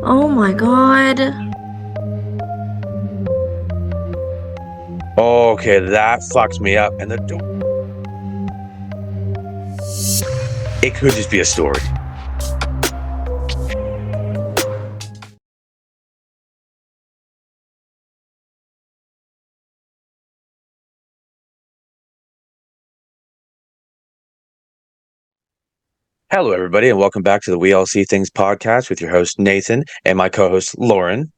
Oh my god. Okay, that fucks me up. And it could just be a story. Hello, everybody, and welcome back to the We All See Things podcast with your host, Nathan, and my co-host, Lauren.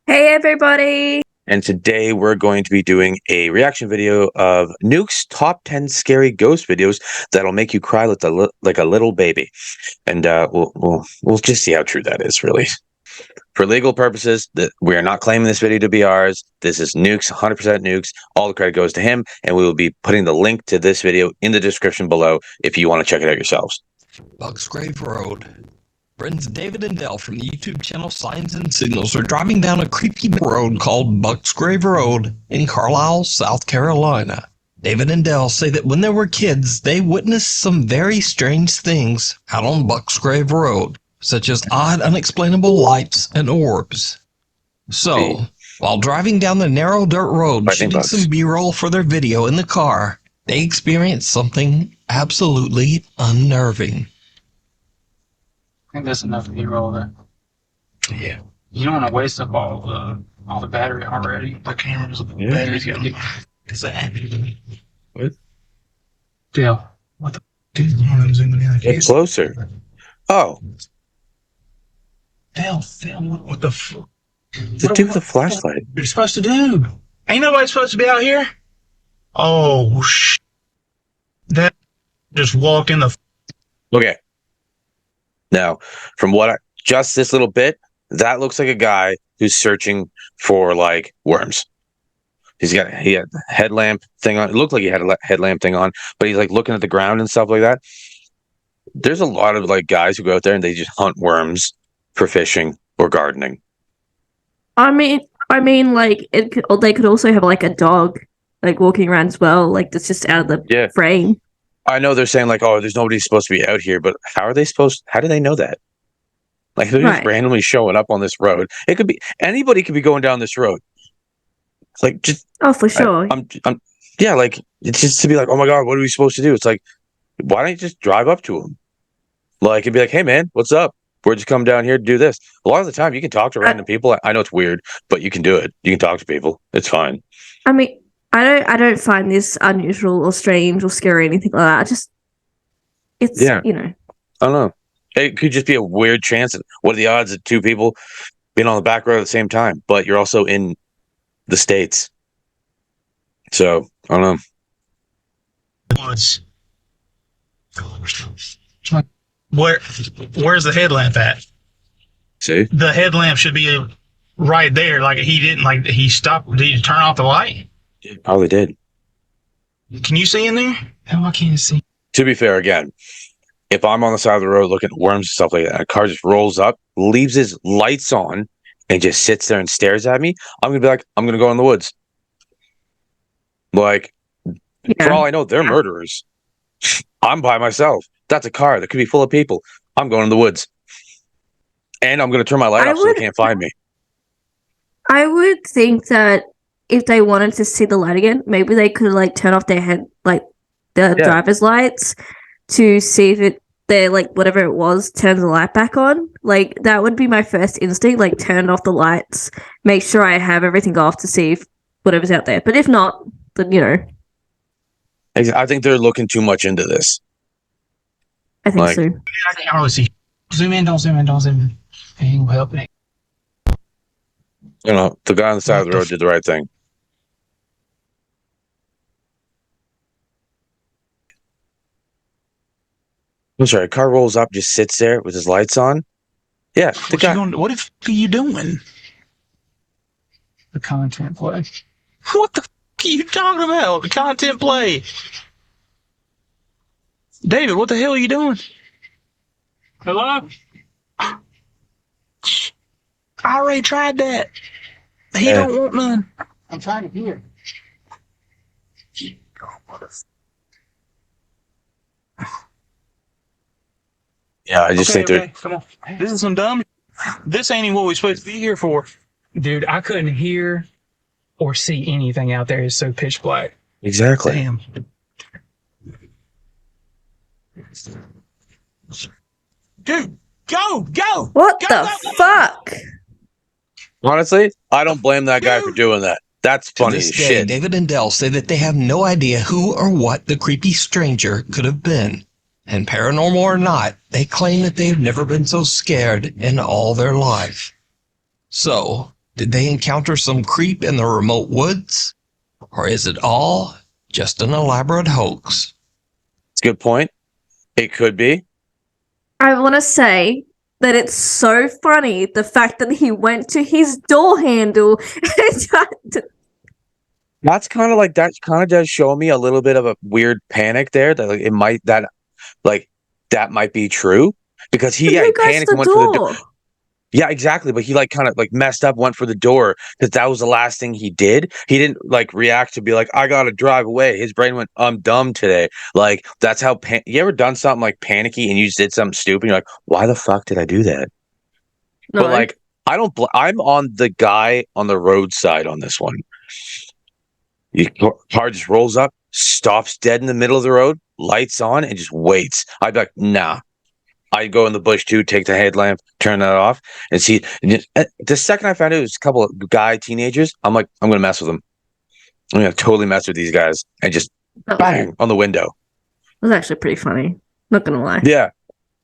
Hey, everybody. And today we're going to be doing a reaction video of Nuke's top 10 scary ghost videos that'll make you cry like a little baby. And we'll just see how true that is, really. For legal purposes, we are not claiming this video to be ours. This is Nuke's, 100% Nuke's. All the credit goes to him, and we will be putting the link to this video in the description below if you want to check it out yourselves. Bucksgrave Road. Friends David and Dell from the YouTube channel Signs and Signals are driving down a creepy road called Bucksgrave Road in Carlisle, South Carolina. David and Dell say that when they were kids, they witnessed some very strange things out on Bucksgrave Road, such as odd, unexplainable lights and orbs. So, while driving down the narrow dirt road, shooting some B-roll for their video in the car, they experienced something absolutely unnerving. I think that's enough B-roll there. Yeah. You don't want to waste up all the battery already. The cameras, the batteries got to Is that what? Dale, what the dude? I'm zooming in. Get closer. Oh. Dale, what the fuck? The dude with the flashlight. What are you supposed to do? Ain't nobody supposed to be out here. Oh, that just walked in the. Okay. Now, from just this little bit, that looks like a guy who's searching for like worms. He had a headlamp thing on. It looked like he had a headlamp thing on, but he's like looking at the ground and stuff like that. There's a lot of like guys who go out there and they just hunt worms for fishing or gardening. I mean, like they could also have like a dog, like walking around as well, like that's just out of the frame. I know they're saying like, oh, there's nobody supposed to be out here, but how do they know that? Like they're just randomly showing up on this road. It could be anybody could be going down this road. It's like just for sure. Yeah, like it's just to be like, oh my god, what are we supposed to do? It's like, why don't you just drive up to them? Like it'd be like, hey man, what's up? We're just coming down here to do this. A lot of the time you can talk to random people. I know it's weird, but you can do it. You can talk to people. It's fine. I mean, I don't find this unusual or strange or scary or anything like that. It's I don't know. It could just be a weird chance. What are the odds of two people being on the back road at the same time? But you're also in the States. So, I don't know. Where's the headlamp at? See? The headlamp should be right there. Like he stopped. Did he turn off the light? It probably did. Can you see in there? No, I can't see. To be fair, again, if I'm on the side of the road looking at worms and stuff like that, a car just rolls up, leaves his lights on, and just sits there and stares at me, I'm going to be like, I'm going to go in the woods. Like, for all I know, they're murderers. I'm by myself. That's a car that could be full of people. I'm going in the woods. And I'm going to turn my light off so they can't find me. I would think that if they wanted to see the light again, maybe they could like turn off their driver's lights to see if they're like whatever it was, turn the light back on. Like that would be my first instinct, like turn off the lights, make sure I have everything off to see if whatever's out there. But if not, then I think they're looking too much into this. I think so. I can't really see. Zoom in, don't zoom in. Ain't gonna help it. You know, the guy on the side of the road did the right thing. I'm sorry, a car rolls up, just sits there with his lights on. Yeah, the guy. What the f are you doing? The content play. What the f are you talking about? The content play. David, what the hell are you doing? Hello? I already tried that. He don't want none. I'm trying to hear. Yeah, I just think they're. Come on. This is some dumb. This ain't even what we're supposed to be here for. Dude, I couldn't hear or see anything out there. It's so pitch black. Exactly. Damn. Dude, go! What Go, the go, go! fuck? Honestly, I don't blame that guy for doing that. That's To funny this as day, shit. David and Dell say that they have no idea who or what the creepy stranger could have been. And paranormal or not, they claim that they've never been so scared in all their life. So, did they encounter some creep in the remote woods? Or is it all just an elaborate hoax? It's a good point. It could be. I want to say that it's so funny the fact that he went to his door handle and tried to. That's kind of like that. Kind of does show me a little bit of a weird panic there. That like it might that might be true because he Who goes panicked to and the went for the door. door? Yeah, exactly. But he like kind of like messed up, went for the door because that was the last thing he did. He didn't like react to be like, I gotta drive away. His brain went, I'm dumb today. Like that's how you ever done something like panicky and you just did something stupid? And you're like, why the fuck did I do that? No. But like, I don't. I'm on the guy on the roadside on this one. Car just rolls up, stops dead in the middle of the road, lights on, and just waits. I'd be like, nah. I'd go in the bush too, take the headlamp, turn that off, and see. And the second I found it was a couple of teenagers, I'm like, I'm gonna mess with them. I'm gonna totally mess with these guys, and just bang on the window. That was actually pretty funny. Not gonna lie. Yeah,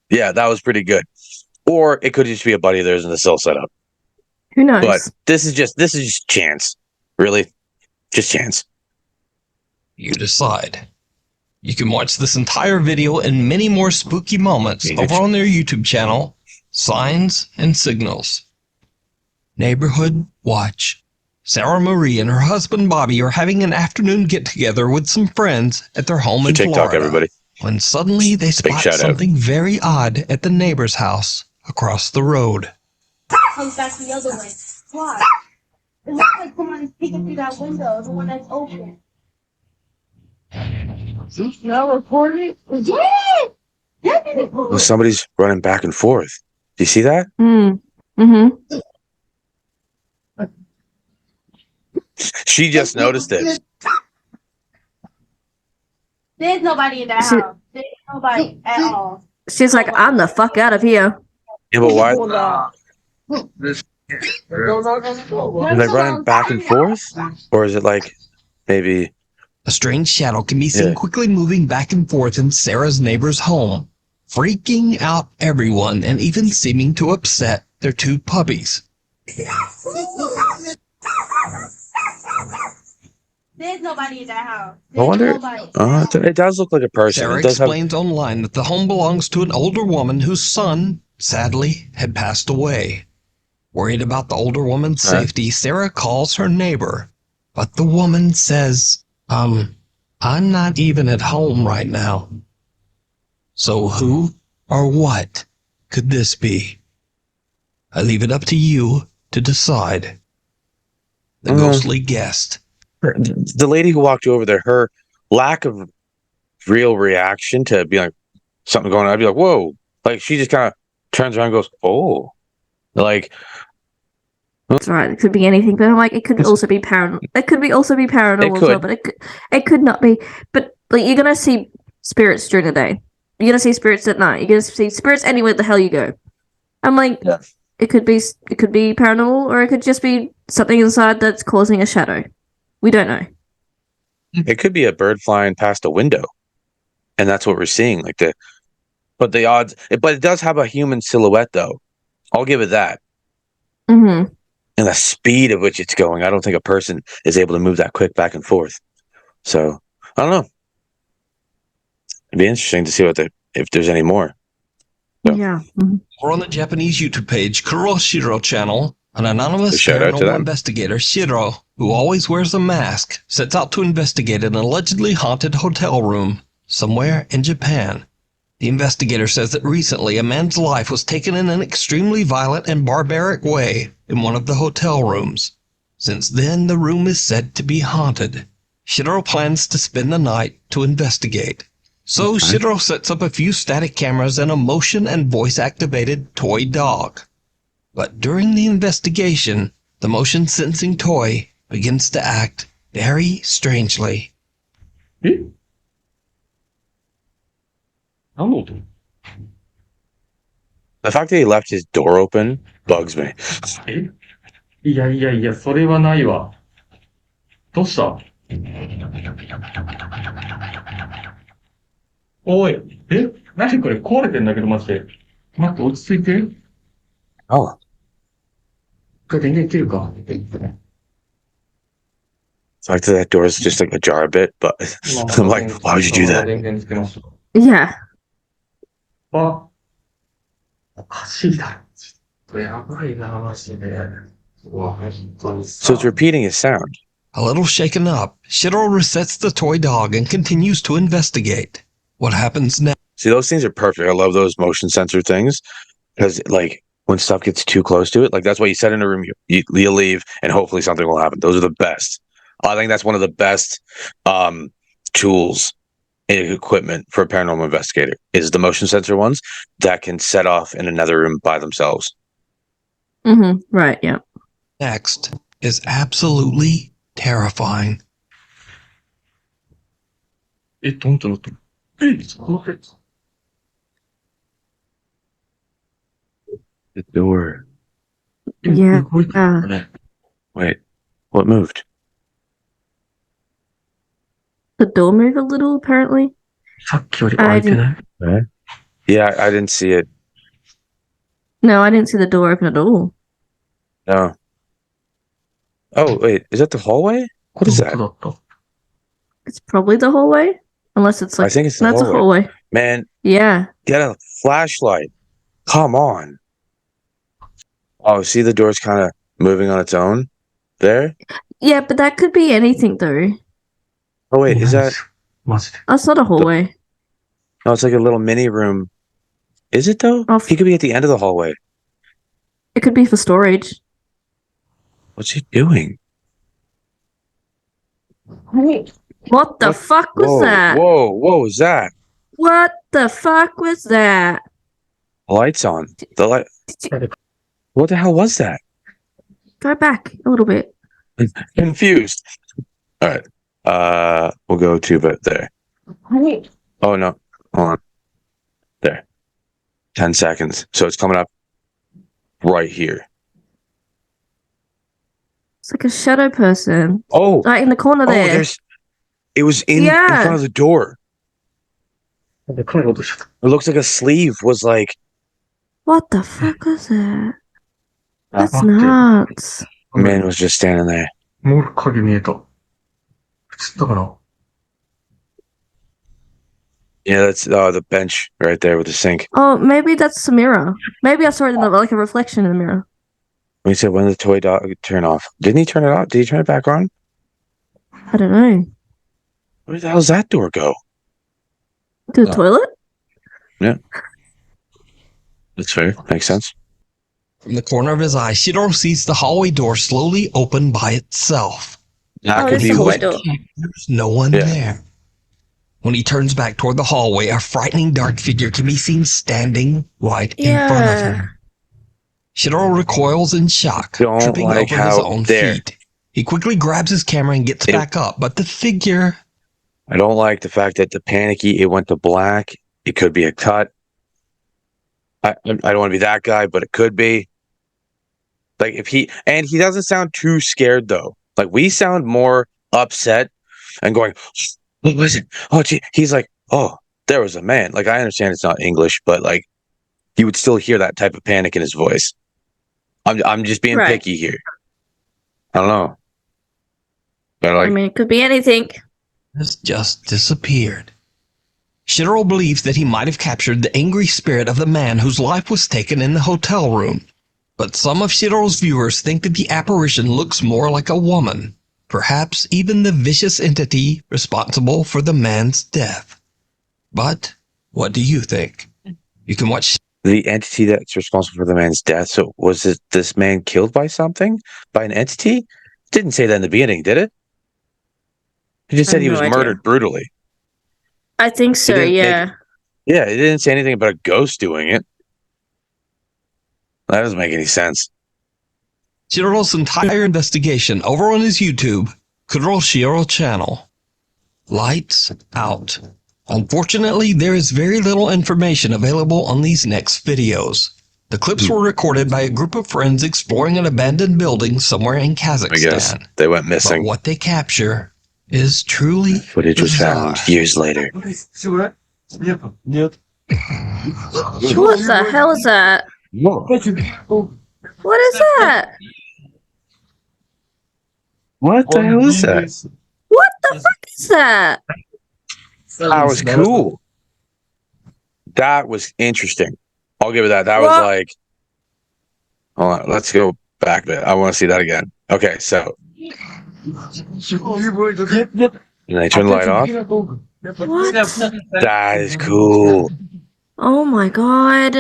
that was pretty good. Or it could just be a buddy of theirs in the cell setup. Who knows? But this is just chance, really, just chance. You decide. You can watch this entire video and many more spooky moments over on their YouTube channel, Signs and Signals. Neighborhood Watch. Sarah Marie and her husband Bobby are having an afternoon get-together with some friends at their home in TikTok, Florida. everybody. When suddenly they spot something very odd at the neighbor's house across the road. Comes back the other way. Why? It looks like someone is peeking through that window, the one that's open. No recording? Yeah! Well, somebody's running back and forth. Do you see that? Mm-hmm. She just noticed it. There's nobody in that house. There's nobody at all. She's like, I'm the fuck out of here. Yeah, but why? Are they running back and forth? Or is it like maybe... A strange shadow can be seen quickly moving back and forth in Sarah's neighbor's home, freaking out everyone and even seeming to upset their two puppies. There's nobody in that house. I wonder... it does look like a person. Sarah explains online that the home belongs to an older woman whose son, sadly, had passed away. Worried about the older woman's safety, Sarah calls her neighbor, but the woman says... I'm not even at home right now. So who or what could this be? I leave it up to you to decide. The ghostly guest. The lady who walked over there, her lack of real reaction to be like, something going on, I'd be like, whoa. Like, she just kind of turns around and goes, oh. Like... That's right. It could be anything, but I'm like, it could also be paranormal. It could also be paranormal as well, but it could not be. But like, you're gonna see spirits during the day. You're gonna see spirits at night. You're gonna see spirits anywhere the hell you go. I'm like, it could be paranormal, or it could just be something inside that's causing a shadow. We don't know. It could be a bird flying past a window, and that's what we're seeing. But the odds. But it does have a human silhouette, though. I'll give it that. Mm-hmm. And the speed at which it's going, I don't think a person is able to move that quick back and forth. So, I don't know. It'd be interesting to see if there's any more. So. Yeah. Mm-hmm. Or on the Japanese YouTube page, Kuroshiro channel, an anonymous paranormal investigator, Shiro, who always wears a mask, sets out to investigate an allegedly haunted hotel room somewhere in Japan. The investigator says that recently a man's life was taken in an extremely violent and barbaric way in one of the hotel rooms. Since then, the room is said to be haunted. Shiro plans to spend the night to investigate. So Shiro sets up a few static cameras and a motion and voice-activated toy dog. But during the investigation, the motion-sensing toy begins to act very strangely. え何の音 The fact that he left his door open bugs me. えいやいやいや、それはないわ。どうしたおい、何これ壊れてんだけど、マジで。待って、落ち着いて。Oh. 一回電源切るか。 The fact that door is just like ajar a bit, but I'm like, why would you do that? 電源つけました。 Yeah. あ、おかしいだろ。やばいな、マジで。うわ、本当にさ。 So it's repeating his sound. A little shaken up, Shiro resets the toy dog and continues to investigate. What happens next? See, those things are perfect. I love those motion sensor things because, like, when stuff gets too close to it, like that's why you set in a room, you'll leave, and hopefully something will happen. Those are the best. I think that's one of the best tools and equipment for a paranormal investigator is the motion sensor ones that can set off in another room by themselves. Mm-hmm. Right, yeah. Next is absolutely terrifying. どんとなったのちょっと待って。 The door. Yeah. 動いてるね。 Wait, what moved? The door moved a little, apparently. さっきより開いてない Yeah, I didn't see it. No, I didn't see the door open at all. No. Oh, wait, is that the hallway? What is 本 that? 当だった。 It's probably the hallway. Unless it's like... I think it's the That's a hallway. hallway. Man, Yeah. get a flashlight. Come on. Oh, see the door's kind of moving on its own there? Yeah, but that could be anything, though. Oh, wait, is that... マジで。 That's not a hallway. No, it's like a little mini room. Is it, though? Oh, He could be at the end of the hallway. It could be for storage. What's he doing? What the fuck was that? Whoa, what was that? What the fuck was that? Lights on. The light... What the hell was that? Go back a little bit. Confused. All right. We'll go to there. Oh, no. Hold on. There. 10 seconds. So it's coming up right here. It's like a shadow person. Oh. Right in the corner there. There's... It was in front of the door. で、帰ろうとしちゃった。 It looks like a sleeve was like... What the fuck was that? That's 待って。 nuts. Man was just standing there. もう影見えた。映ったかな Yeah, that's the bench right there with the sink. Oh, maybe that's a mirror. Maybe I saw it in like a reflection in the mirror. We said when did the toy dog turn off? Didn't he turn it off? Did he turn it back on? I don't know. Where the hell does that door go? To the toilet? Yeah. That's fair. Makes sense. From the corner of his eye, Shiro sees the hallway door slowly open by itself. That Oh, could it's be the hallway what... door. There's no one there. When he turns back toward the hallway, a frightening dark figure can be seen standing right in front of him. Shiro recoils in shock, Don't tripping like over his how own there. feet. He quickly grabs his camera and gets back up, but the figure... I don't like the fact that the panicky, it went to black. It could be a cut. I don't want to be that guy, but it could be. Like if he doesn't sound too scared though. Like we sound more upset and going, what was it? Oh, gee. He's like, oh, there was a man. Like I understand it's not English, but like you would still hear that type of panic in his voice. I'm just being picky here. I don't know. But like, I mean, it could be anything. Has just disappeared. Shiro believes that he might have captured the angry spirit of the man whose life was taken in the hotel room. But some of Shiro's viewers think that the apparition looks more like a woman, perhaps even the vicious entity responsible for the man's death. But what do you think? You can watch the entity that's responsible for the man's death. So was it this man killed by something? By an entity? It didn't say that in the beginning, did it? He just said he was murdered brutally. I think so, yeah. Yeah, it didn't say anything about a ghost doing it. That doesn't make any sense. Shiro's entire investigation over on his YouTube, Kuro Shiro channel. Lights out. Unfortunately, there is very little information available on these next videos. The clips were recorded by a group of friends exploring an abandoned building somewhere in Kazakhstan. I guess they went missing. But what they capture is truly Footage was bizarre. found years later. What the hell is that? What is that? What the hell is that? What the fuck is that? That was cool. That was interesting. I'll give it that. That was What? like... Hold on, let's go back a bit. I want to see that again. Okay, so... And I turn the light off. What? That is cool. Oh my god.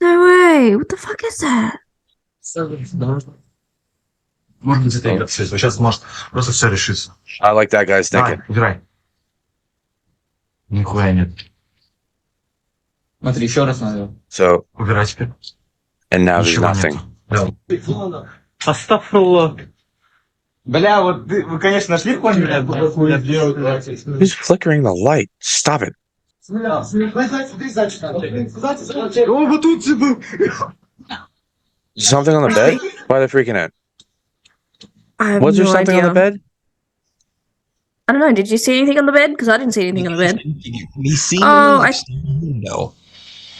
No way. What the fuck is that? Можно где-то играть все. Сейчас может просто все решится. I like that guy's thinking. Играй. Нихуя нет. Смотри, еще раз надо. So, Убирай теперь. and now there's Ничего nothing. нет. Астафрулlah. Бля, вот вы, конечно, нашли в коне, бля. Who's flickering the light? Stop it. О, вот тут же был. Something on the bed? Why are they freaking out? I have Was there no something idea. on the bed? I don't know. Did you see anything on the bed? Because I didn't see anything on the bed. Be seen Oh, in the I- external window.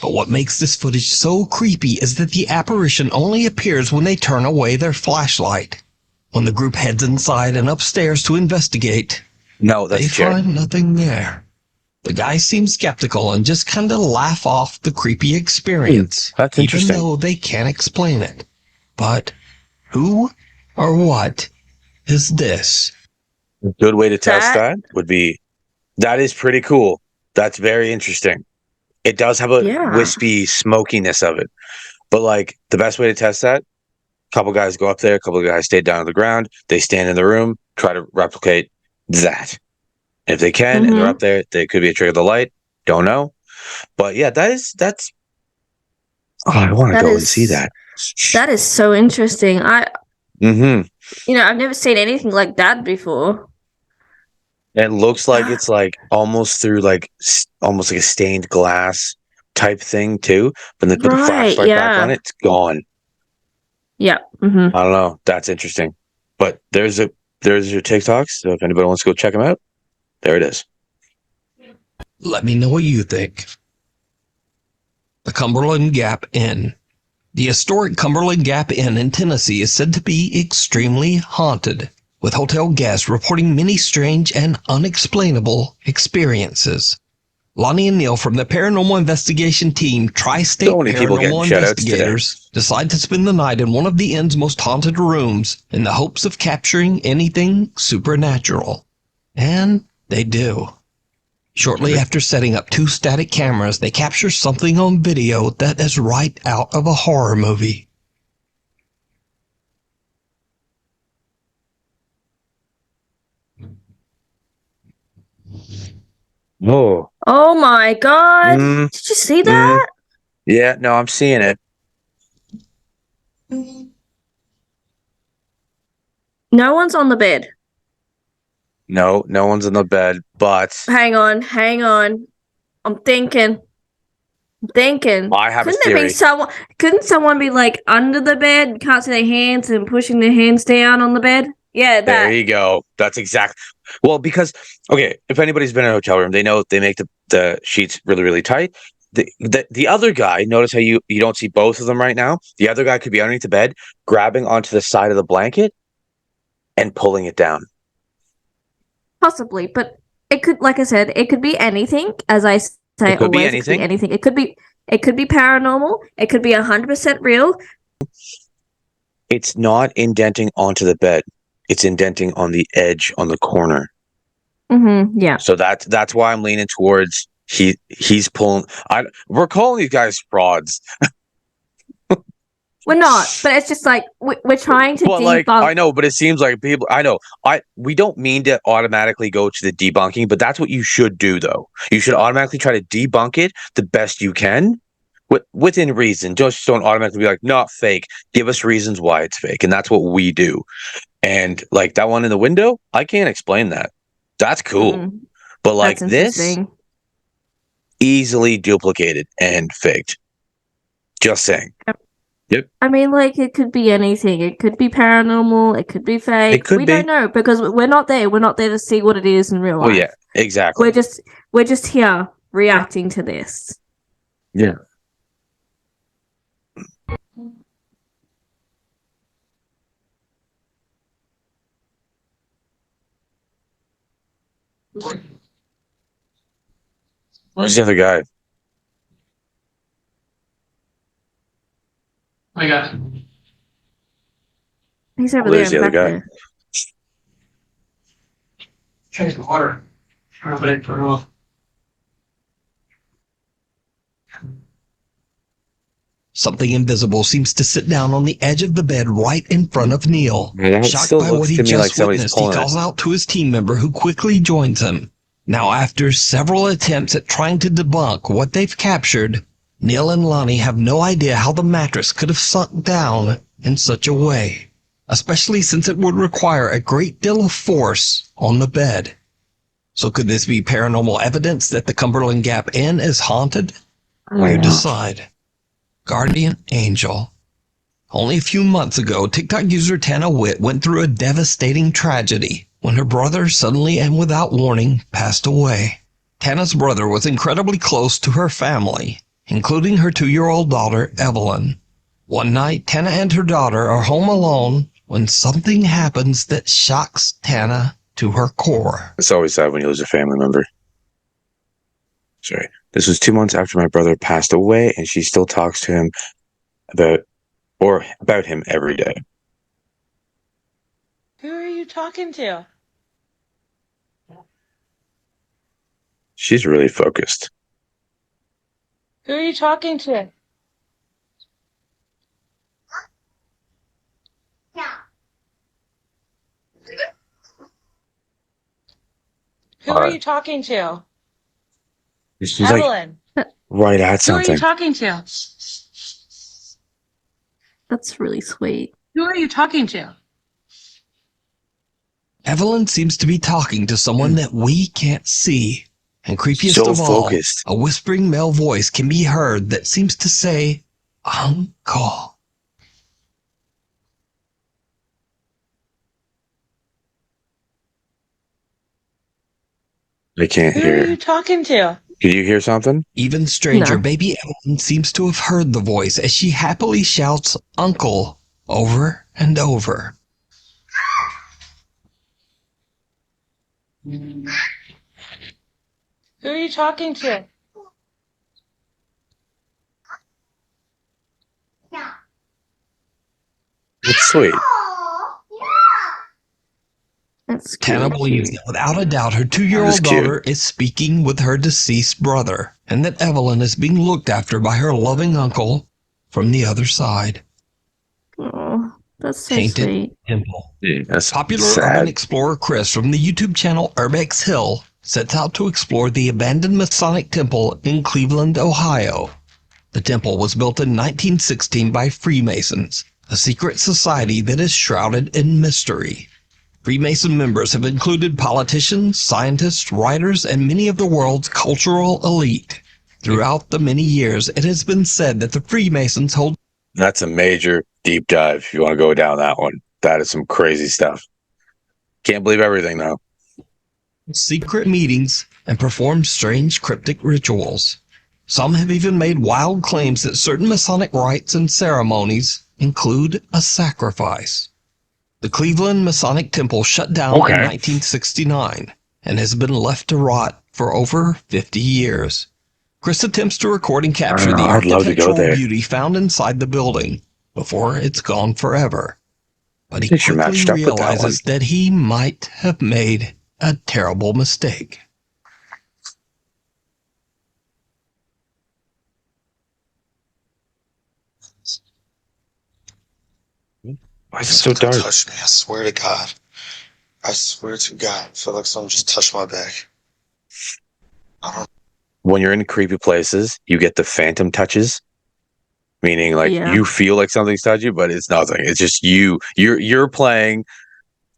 But what makes this footage so creepy is that the apparition only appears when they turn away their flashlight. When the group heads inside and upstairs to investigate, No, they that's a chair. find nothing there. The guys seem skeptical and just kind of laugh off the creepy experience, That's even interesting. though they can't explain it. But who or what is this? A good way to test That- that would be... That is pretty cool. That's very interesting. It does have a Yeah. wispy smokiness of it. But, like, the best way to test that, a couple guys go up there, a couple of guys stay down on the ground, they stand in the room, try to replicate that. If they can, and they're Mhm. up there, they could be a trick of the light. Don't know. But yeah, that's... Oh, I want to That go and is- see that. That is so interesting. Mm-hmm. I've never seen anything like that before. It looks like it's like almost through like almost like a stained glass type thing too. When they put the Right, flashlight back yeah. on it, it's gone. Yeah. Mm-hmm. I don't know. That's interesting. But there's your TikToks. So if anybody wants to go check them out, there it is. Let me know what you think. The Cumberland Gap Inn. The historic Cumberland Gap Inn in Tennessee is said to be extremely haunted, with hotel guests reporting many strange and unexplainable experiences. Lonnie and Neil from the Paranormal Investigation Team, Tri-State So many people getting Paranormal shout-outs today. Investigators, decide to spend the night in one of the inn's most haunted rooms in the hopes of capturing anything supernatural. And they do. Shortly after setting up 2 static cameras, they capture something on video that is right out of a horror movie. Oh. Oh my god. Mm, Did you see that? yeah, no, I'm seeing it. No one's on the bed. No, no one's in the bed, but Hang on. I'm thinking. I have a Couldn't there be theory. someone? Couldn't someone be like under the bed, can't see their hands, and pushing their hands down on the bed? Yeah, There that. you go. That's exact. Well, because okay, if anybody's been in a hotel room, they know they make the sheets really, really tight. The other guy, notice how you don't see both of them right now. The other guy could be underneath the bed, grabbing onto the side of the blanket and pulling it down. Possibly, but it could, like I said, it could be anything. As I say, It could be always, anything. It could be paranormal. It could be 100% real. It's not indenting onto the bed. It's indenting on the edge on the corner. Mm-hmm. Yeah. So that's why I'm leaning towards he's pulling. We're calling these guys frauds. We're not, but it's just like we're trying to Well, debunk. like I know, but it seems like people. I know. We don't mean to automatically go to the debunking, but that's what you should do, though. You should automatically try to debunk it the best you can, within reason. Just don't automatically be like, not fake. Give us reasons why it's fake, and that's what we do. And like that one in the window, I can't explain that. That's cool, but like That's this, interesting. easily duplicated and faked. Just saying. Yep. I mean, like, it could be anything. It could be paranormal. It could be fake. It could we be. don't know because we're not there. We're not there to see what it is in real life. Oh yeah, exactly. We're just here reacting to this. Yeah. Where's the other guy? I got it. He's over There's there the and other back guy. there. Change the water. Rub it for off. Something invisible seems to sit down on the edge of the bed right in front of Neil. Man, that Shocked still by looks what he to me like just somebody's witnessed, he pulling it. calls out to his team member who quickly joins him. Now, after several attempts at trying to debunk what they've captured, Neil and Lonnie have no idea how the mattress could have sunk down in such a way, especially since it would require a great deal of force on the bed. So could this be paranormal evidence that the Cumberland Gap Inn is haunted? You decide. Guardian Angel. Only a few months ago, TikTok user Tana Witt went through a devastating tragedy when her brother suddenly and without warning passed away. Tana's brother was incredibly close to her family, including her 2-year-old daughter, Evelyn. One night, Tana and her daughter are home alone when something happens that shocks Tana to her core. It's always sad when you lose a family member. Sorry. This was 2 months after my brother passed away, and she still talks to him about him every day. Who are you talking to? She's really focused. Who are you talking to? Who are you talking to? She's Evelyn. like right at Who are something. you talking to? That's really sweet. Who are you talking to? Evelyn seems to be talking to someone that we can't see. And creepiest So of all, focused. a whispering male voice can be heard that seems to say, Uncle. I can't Who hear. are you talking to? Did you hear something? Even stranger, No. baby Evelyn seems to have heard the voice as she happily shouts, Uncle, over and over. Who are you talking to? It's sweet. That's Tana really believes cute. that without a doubt her That's 2-year-old cute. daughter is speaking with her deceased brother, and that Evelyn is being looked after by her loving uncle from the other side. Oh, that's so Painted sweet. Temple. Yeah, that's Popular sad. urban explorer Chris from the YouTube channel Urbex Hill sets out to explore the abandoned Masonic temple in Cleveland, Ohio. The temple was built in 1916 by Freemasons, a secret society that is shrouded in mystery. Freemason members have included politicians, scientists, writers, and many of the world's cultural elite. Throughout the many years, it has been said that the Freemasons hold That's a major deep dive if you want to go down that one. That is some crazy stuff. Can't believe everything, though. secret meetings and perform strange cryptic rituals. Some have even made wild claims that certain Masonic rites and ceremonies include a sacrifice. The Cleveland Masonic Temple shut down in 1969 and has been left to rot for over 50 years. Chris attempts to record and capture the I'd love to go architectural there. beauty found inside the building before it's gone forever. But he Picture quickly matched up with that one. realizes that he might have made a terrible mistake. Why is it so dark? Touch me, I swear to God. I swear to God. I feel like someone just touched my back. When you're in creepy places, you get the phantom touches. meaning like Yeah. you feel like something's touched you, but it's nothing. It's just you. You're playing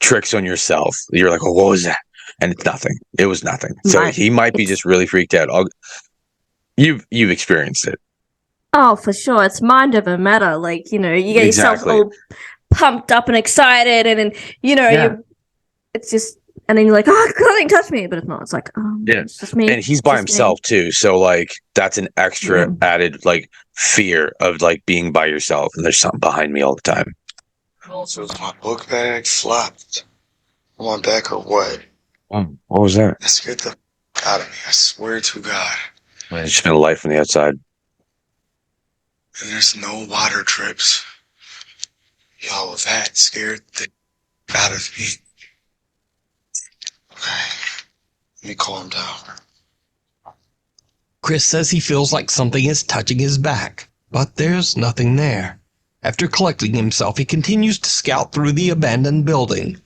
tricks on yourself. You're like, oh, what was that? And it's nothing. It was nothing. So he might be just really freaked out. You've experienced it. Oh, for sure. It's mind over matter. Like, you know, you get yourself Exactly. all pumped up and excited, and then, you know, Yeah. it's just, and then you're like, oh, nothing touched me. But it's not. It's like, Yeah. it's just me. And he's It's by just me. himself too. So like that's an extra Yeah. added like fear of like being by yourself. And there's something behind me all the time. So is my book bag flopped on my back or what? What was that? That scared the out of me. I swear to God. It's just been a light from the outside. And there's no water drips. Yo, that scared the out of me. Okay. Let me calm down. Chris says he feels like something is touching his back, but there's nothing there. After collecting himself, he continues to scout through the abandoned building.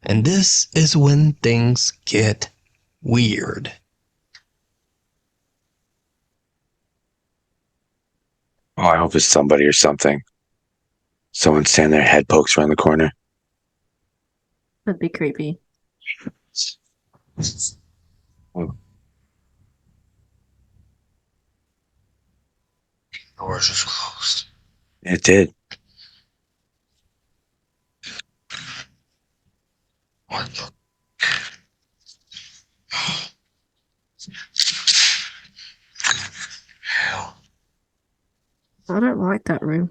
And this is when things get weird. Oh, I hope it's somebody or something. Someone standing there, head pokes around the corner. That'd be creepy. Oh. Doors just closed. It did. What the? Hell. I don't like that room.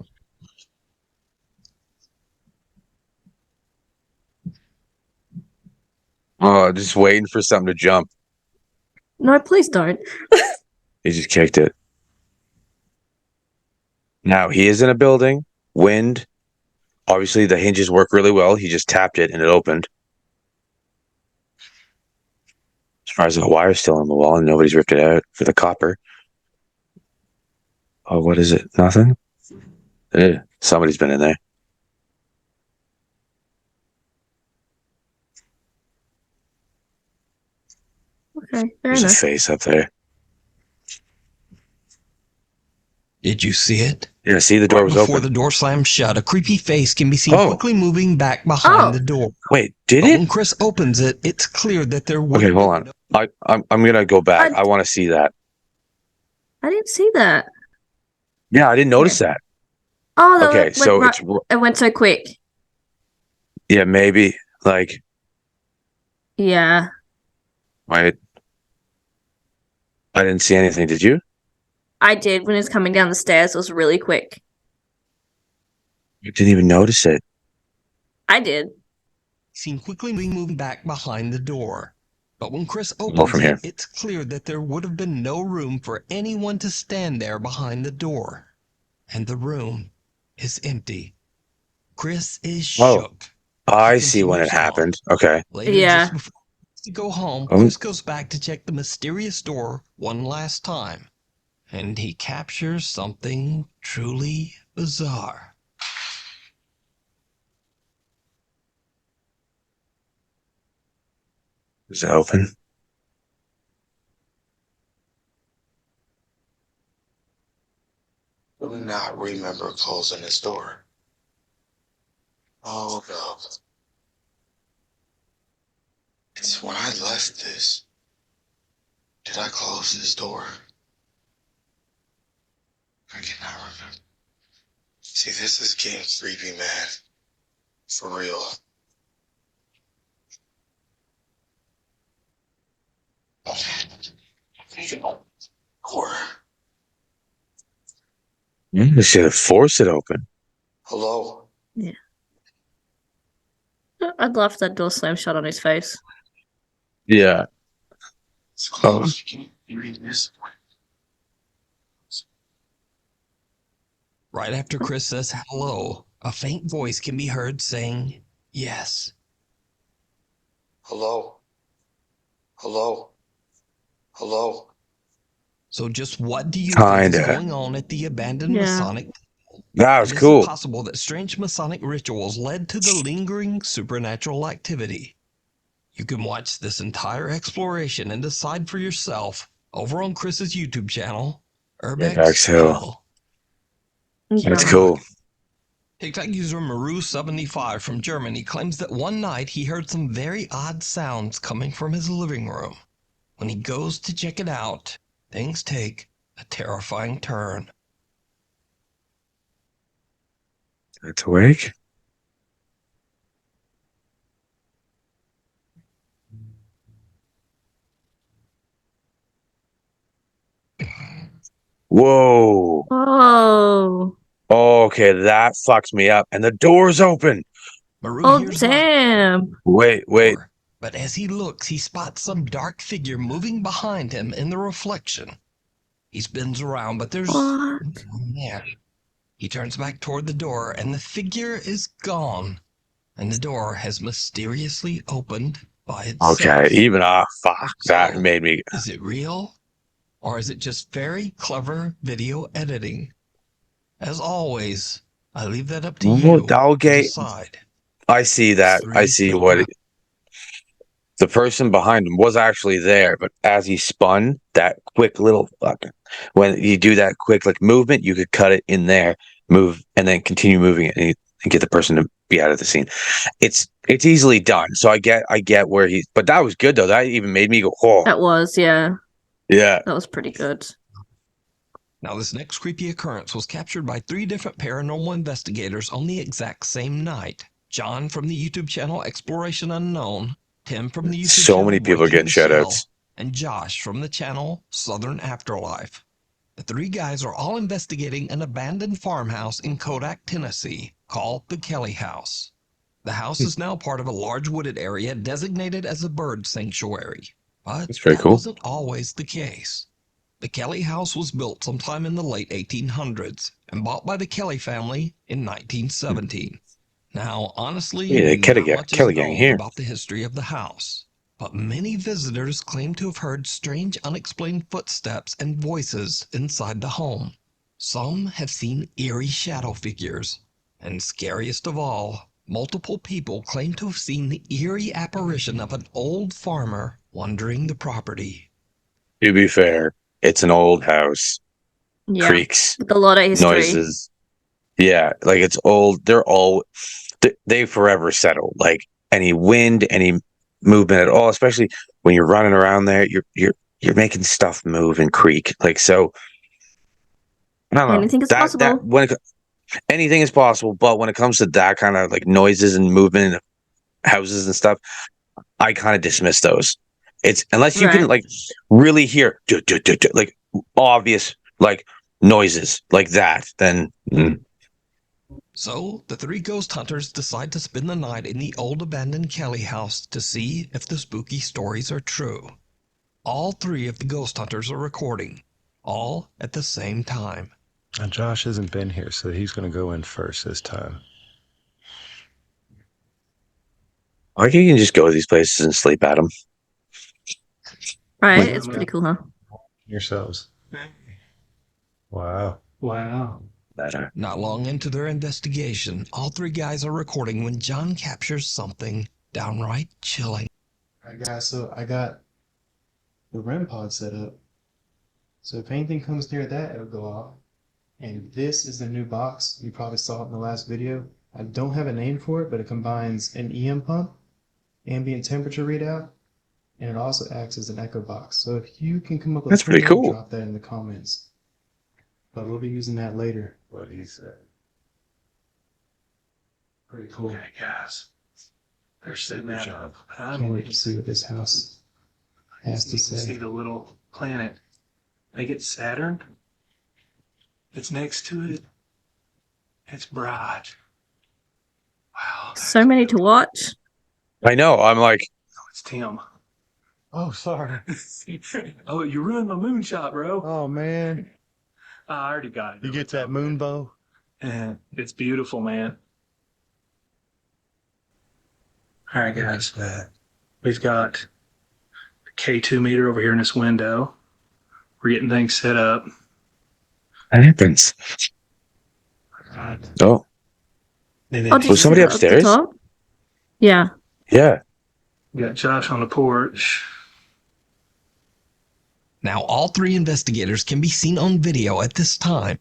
Oh, just waiting for something to jump. No, please don't. He just kicked it. Now he is in a building. Wind. Obviously, the hinges work really well. He just tapped it and it opened. As far as the wire's still on the wall and nobody's ripped it out for the copper. Oh, what is it? Nothing? Somebody's been in there. Okay, fair There's enough. a face up there. Did you see it? Yeah, see, the door was Before open. the door slams shut, a creepy face can be seen quickly moving back behind the door. Wait, did But it? when Chris opens it, it's clear that there would Okay, hold on. I'm gonna go back. I want to see that. I didn't see that. Yeah, I didn't notice that. Oh, that Okay, went so right- it went so quick. Yeah, maybe like Yeah. I didn't see anything. Did you? I did when it was coming down the stairs. It was really quick. I didn't even notice it. I did. Seen quickly moving back behind the door. But when Chris Go opens from it, here. it's clear that there would have been no room for anyone to stand there behind the door. And the room is empty. Chris is shook. I see when it happened. Okay. Later, Yeah. just before he has to go home, Chris goes back to check the mysterious door one last time. And he captures something truly bizarre. Is it open? Do not remember closing this door. Oh no. It's when I left this. Did I close this door? I cannot remember. See, this is getting creepy, man. For real. Door. They should have forced it open. Hello? Yeah. I'd love that door slam shut on his face. Yeah. It's closed. You can't read this. Right after Chris says hello, a faint voice can be heard saying yes. Hello? Hello? Hello? So just what do you think is Kinda. going on at the abandoned Yeah. Masonic? That was And cool. Is it possible that strange Masonic rituals led to the lingering supernatural activity? You can watch this entire exploration and decide for yourself over on Chris's YouTube channel, Urbex Urbex Hill. Hill. That's cool. TikTok user Maru75 from Germany claims that one night he heard some very odd sounds coming from his living room. When he goes to check it out, things take a terrifying turn. It's awake. Whoa. Oh. Okay, that fucks me up. And the door's open. Maru Oh, hears damn. Wait. but as he looks, he spots some dark figure moving behind him in the reflection. He spins around, but there's no one there. He turns back toward the door, and the figure is gone. And the door has mysteriously opened by itself. Okay, even fuck, that made me. Is it real? Or is it just very clever video editing? As always, I leave that up to you to decide. I see that. I see what the person behind him was actually there, but as he spun, that quick little fucking, when you do that quick like movement, you could cut it in there, move, and then continue moving it and get the person to be out of the scene. It's easily done. So I get where he, but that was good though. That even made me go, oh. That was, yeah. Yeah. That was pretty good. Now, this next creepy occurrence was captured by 3 different paranormal investigators on the exact same night. John from the YouTube channel Exploration Unknown, Tim from the YouTube channel many people are getting shoutouts, and Josh from the channel Southern Afterlife. The 3 guys are all investigating an abandoned farmhouse in Kodak, Tennessee, called the Kelly House. The house is now part of a large wooded area designated as a bird sanctuary. But that wasn't always the case. The Kelly House was built sometime in the late 1800s and bought by the Kelly family in 1917. Now, honestly, not much is known about the history of the house, but many visitors claim to have heard strange, unexplained footsteps and voices inside the home. Some have seen eerie shadow figures, and scariest of all, multiple people claim to have seen the eerie apparition of an old farmer wandering the property. To be fair, it's an old house. Yeah. Creaks. With a lot of history. Noises. Yeah, like it's old. They forever settle. Like any wind, any movement at all, especially when you're running around there, you're making stuff move and creak. Like, so I don't know. Anything is possible. Anything is possible, but when it comes to that kind of like noises and movement in houses and stuff, I kind of dismiss those. It's unless you can like really hear like obvious like noises like that, then. So the 3 ghost hunters decide to spend the night in the old abandoned Kelly house to see if the spooky stories are true. All 3 of the ghost hunters are recording, all at the same time. Now Josh hasn't been here, so he's going to go in first this time. Like you can just go to these places and sleep at them. Right, it's pretty cool, huh? Yourselves. Wow. Better. Not long into their investigation, all 3 guys are recording when John captures something downright chilling. Alright guys, so I got the REM pod set up. So if anything comes near that, it'll go off. And this is the new box. You probably saw it in the last video. I don't have a name for it, but it combines an EM pump, ambient temperature readout, and it also acts as an echo box. So if you can come up with That's pretty cool. Drop that in the comments. But we'll be using that later. What he said. Pretty cool. Okay, guys. They're setting that up. Can't wait to see what this house has to say. See the little planet. They get Saturn. It's next to it. It's bright. Wow. So many to watch. I know. I'm like. Oh, it's Tim. Oh, sorry. Oh, you ruined my moonshot, bro. Oh, man. I already got it. You get that moon bow? And it's beautiful, man. All right, guys. We've got the K2 meter over here in this window. We're getting things set up. That happens. Oh. Was somebody upstairs? Yeah. Yeah. We got Josh on the porch. Now all 3 investigators can be seen on video at this time.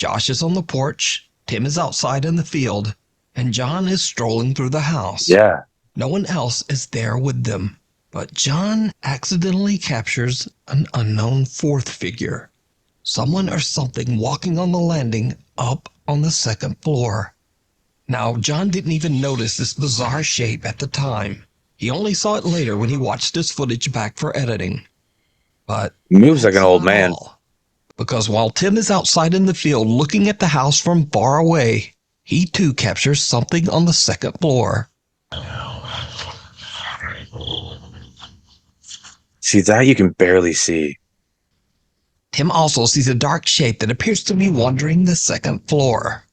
Josh is on the porch, Tim is outside in the field, and John is strolling through the house. Yeah. No one else is there with them, but John accidentally captures an unknown fourth figure. Someone or something walking on the landing up on the second floor. Now, John didn't even notice this bizarre shape at the time. He only saw it later when he watched his footage back for editing. But moves like an old man. All. Because while Tim is outside in the field looking at the house from far away, he too captures something on the second floor. See, that you can barely see. Tim also sees a dark shape that appears to be wandering the second floor.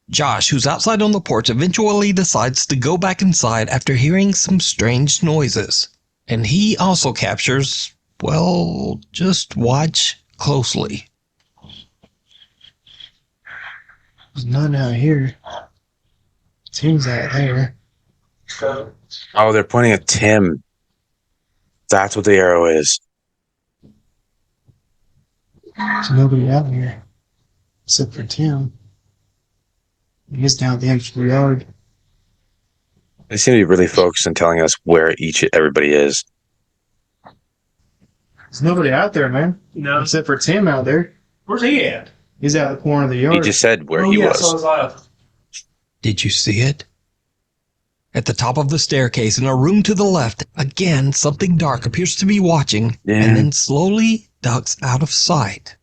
Josh, who's outside on the porch, eventually decides to go back inside after hearing some strange noises. And he also captures, well, just watch closely. There's none out here. Tim's out there. Oh, they're pointing at Tim. That's what the arrow is. There's nobody out here. Except for Tim. He's down at the actual yard. They seem to be really focused on telling us where everybody is. There's nobody out there, man. No. Except for Tim out there. Where's he at? He's out the corner of the yard. He just said where he was. So was Did you see it? At the top of the staircase in a room to the left, again, something dark appears to be watching and then slowly ducks out of sight.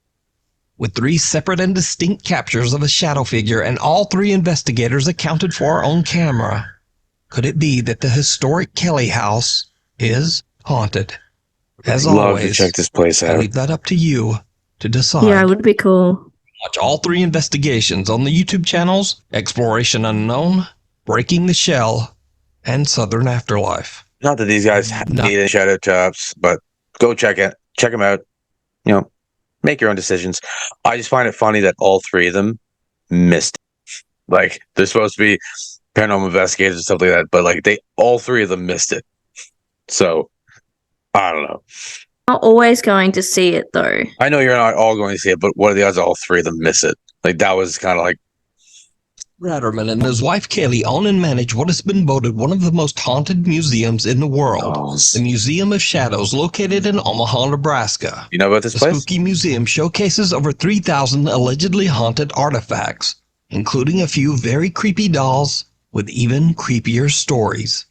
With 3 separate and distinct captures of a shadow figure and all 3 investigators accounted for on camera, could it be that the historic Kelly house is haunted? As I'd love always, to check this place I out. leave that up to you to decide. Yeah, it would be cool. Watch all 3 investigations on the YouTube channels, Exploration Unknown, Breaking the Shell, and Southern Afterlife. Not that these guys need any shadow tops, but go check it. Check them out. You know, make your own decisions. I just find it funny that all 3 of them missed it. Like, they're supposed to be paranormal investigators and stuff like that, but like all 3 of them missed it. So, I don't know. Not always going to see it though. I know you're not all going to see it, but what are the odds all 3 of them miss it? Like, that was kind of like... Ratterman and his wife Kaylee own and manage what has been voted one of the most haunted museums in the world. The Museum of Shadows, located in Omaha, Nebraska. You know about this the place? The spooky museum showcases over 3,000 allegedly haunted artifacts, including a few very creepy dolls with even creepier stories.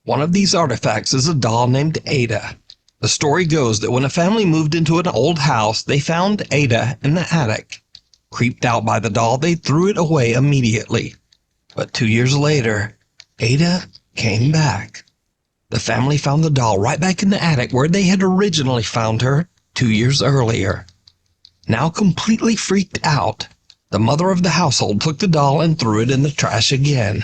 One of these artifacts is a doll named Ada. The story goes that when a family moved into an old house, they found Ada in the attic. Creeped out by the doll, they threw it away immediately. But 2 years later, Ada came back. The family found the doll right back in the attic where they had originally found her 2 years earlier. Now completely freaked out, the mother of the household took the doll and threw it in the trash again.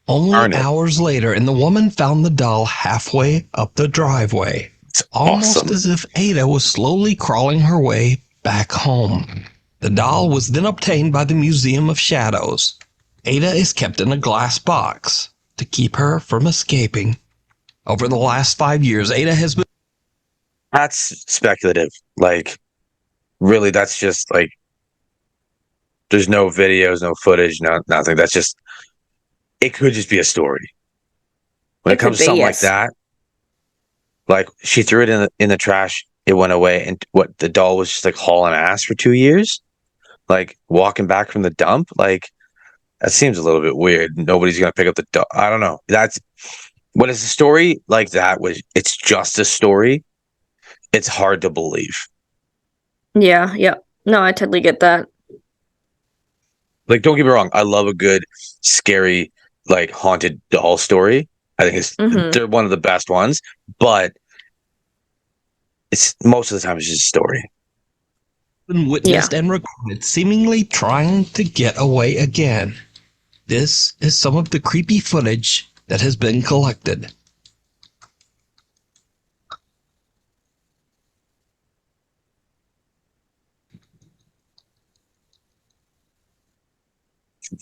Only hours later, and the woman found the doll halfway up the driveway. It's almost awesome. as if Ada was slowly crawling her way back home. The doll was then obtained by the Museum of Shadows. Ada is kept in a glass box to keep her from escaping. Over the last 5 years, Ada has been... That's speculative. Like, really, that's just like... There's no videos, no footage, nothing. That's just... It could just be a story. When it comes to something like that, like, she threw it in the trash, it went away, and what, the doll was just like hauling ass for 2 years? Like, walking back from the dump? Like, that seems a little bit weird. Nobody's gonna pick up the doll. I don't know. That's... When it's a story like that, it's just a story, it's hard to believe. Yeah. No, I totally get that. Like, don't get me wrong, I love a good, scary, like, haunted doll story. I think they're one of the best ones, but it's most of the time it's just a story. Been witnessed and recorded, seemingly trying to get away again. This is some of the creepy footage that has been collected.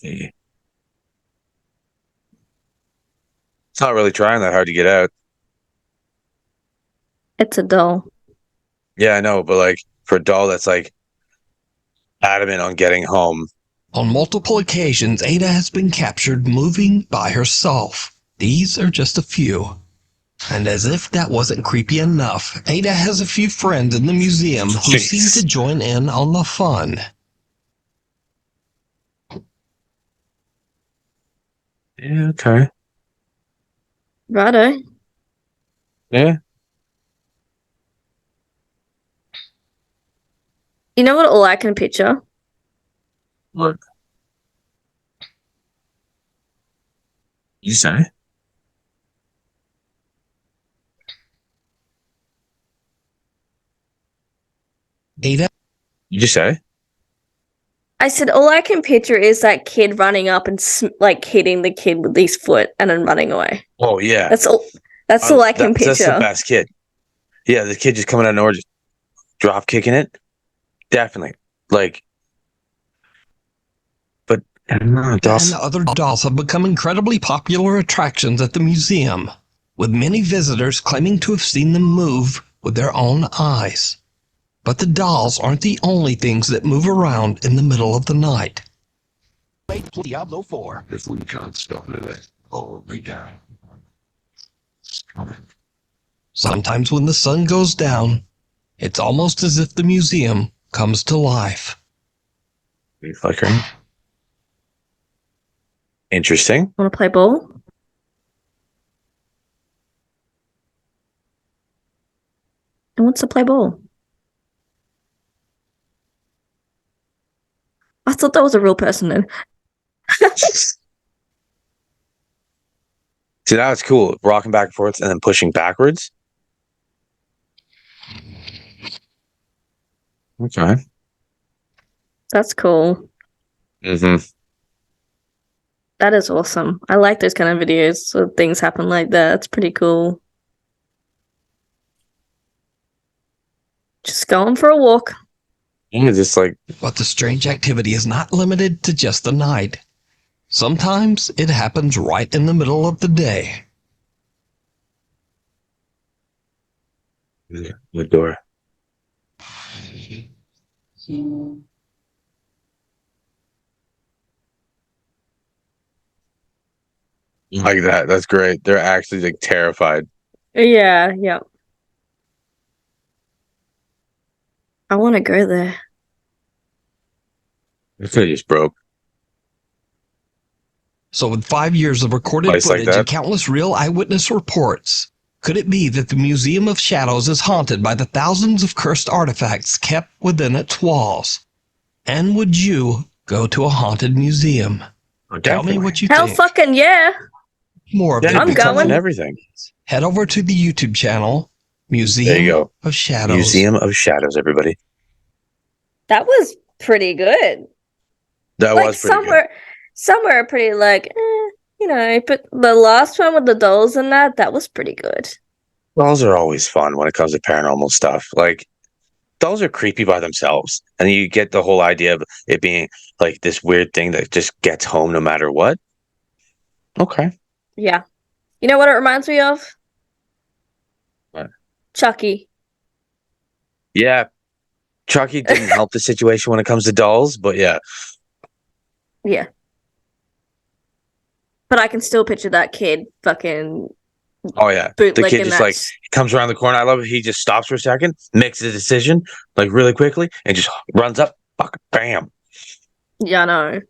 It's not really trying that hard to get out. It's a doll. Yeah, I know, but like, for a doll that's like adamant on getting home. On multiple occasions, Ada has been captured moving by herself. These are just a few. And as if that wasn't creepy enough, Ada has a few friends in the museum who seem to join in on the fun. Yeah, okay. Righto. Yeah. You know what all I can picture? What? You say? Ada? You just say? I said all I can picture is that kid running up and like hitting the kid with his foot and then running away. Oh yeah. That's all. That's all I can picture. That's the best kid. Yeah, the kid just coming out of nowhere, just drop kicking it. Definitely. Like, but I don't know. And other dolls have become incredibly popular attractions at the museum, with many visitors claiming to have seen them move with their own eyes. But the dolls aren't the only things that move around in the middle of the night. Diablo 4. If we can't stop it, oh, we down. Sometimes when the sun goes down, it's almost as if the museum comes to life. Flickering. Interesting. Want to play ball? Who wants to play ball? I thought that was a real person then. See, that's cool. Rocking back and forth and then pushing backwards. Okay. That's cool. Mm-hmm. That is awesome. I like those kind of videos where things happen like that. It's pretty cool. Just going for a walk. Yeah, just like. But the strange activity is not limited to just the night. Sometimes it happens right in the middle of the day. The door. Like that. That's great. They're actually like terrified. Yeah, yeah. I want to go there. It's just broke. So with 5 years of recorded Place like footage and that. countless real eyewitness reports, could it be that the Museum of Shadows is haunted by the thousands of cursed artifacts kept within its walls? And would you go to a haunted museum? Tell me what you Hell think. fucking yeah. More of Yeah, I'm it going. and everything. Head over to the YouTube channel, There you Museum go. of Shadows. Museum of Shadows, everybody. That was pretty good. That Like was pretty somewhere pretty like, you know, but the last one with the dolls and that was pretty good. good. Dolls are always fun when it comes to paranormal stuff. Like, dolls are creepy by themselves. And you get the whole idea of it being like this weird thing that just gets home no matter what. Okay. Yeah. You know what it reminds me of? What? Chucky. Yeah. Chucky didn't help the situation when it comes to dolls, but yeah. Yeah. But I can still picture that kid fucking Oh yeah. The bootlegging kid just that like comes around the corner. I love it. He just stops for a second, makes a decision like really quickly, and just runs up. Fuck, bam. Yeah, I know.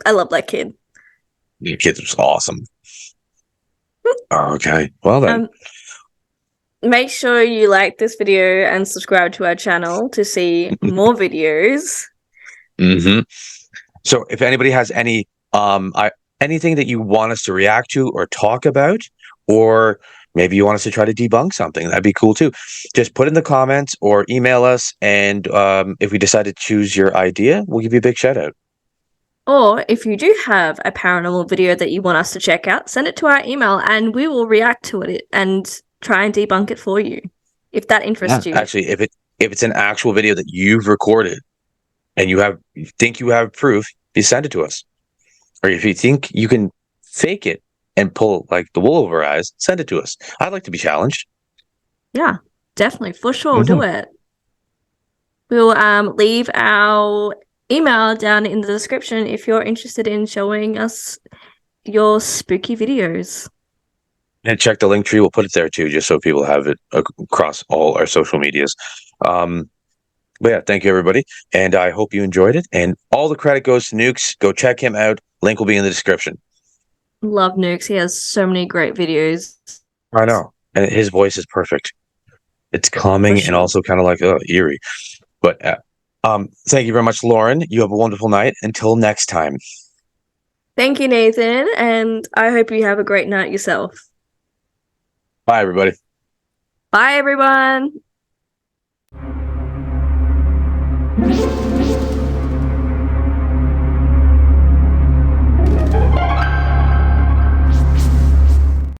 I love that kid. The kid was awesome. Okay. Well then. Make sure you like this video and subscribe to our channel to see more videos. Mm-hmm. So if anybody has any anything that you want us to react to or talk about, or maybe you want us to try to debunk something, that'd be cool too. Just put in the comments or email us, and if we decide to choose your idea, we'll give you a big shout out. Or if you do have a paranormal video that you want us to check out, send it to our email and we will react to it and try and debunk it for you if that interests you. Actually, if it's an actual video that you've recorded and you think you have proof, you send it to us. Or if you think you can fake it and pull like the wool over our eyes, send it to us. I'd like to be challenged. Yeah, definitely, for sure, do it. We'll leave our email down in the description if you're interested in showing us your spooky videos. And check the link tree. We'll put it there too, just so people have it across all our social medias. But yeah, thank you everybody, and I hope you enjoyed it. And all the credit goes to Nukes. Go check him out. Link will be in the description. Love Nukes. He has so many great videos. I know, and his voice is perfect. It's calming and also kind of like eerie. But thank you very much, Lauren. You have a wonderful night. Until next time. Thank you, Nathan, and I hope you have a great night yourself. Bye, everybody. Bye, everyone.